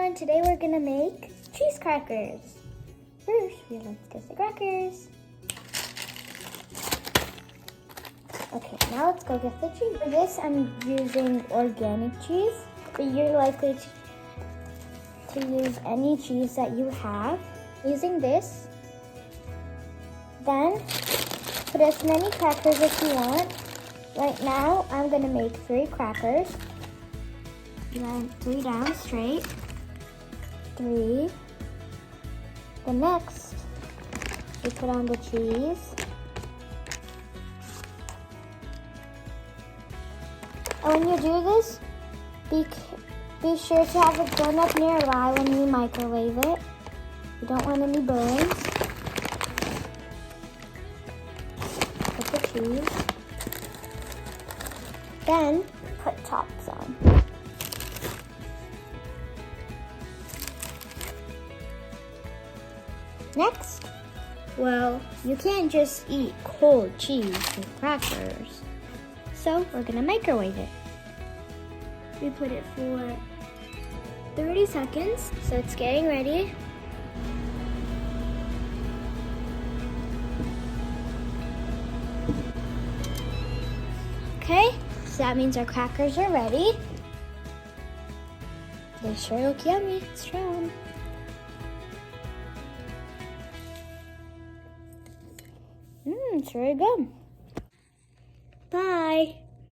everyone, today we're gonna make cheese crackers. First, let's get the crackers. Okay, now let's go get the cheese. For this, I'm using organic cheese, but you're likely to use any cheese that you have. Using this, then put as many crackers as you want. Right now, I'm gonna make 3 crackers. Then 3 down straight. 3. The next, we put on the cheese. And when you do this, be sure to have it done up nearby when you microwave it. You don't want any burns. Put the cheese. Then put tops on. Next, well, you can't just eat cold cheese with crackers. So we're gonna microwave it. We put it for 30 seconds, so it's getting ready. Okay, so that means our crackers are ready. They sure look yummy. Let's try one. It's really good. Bye.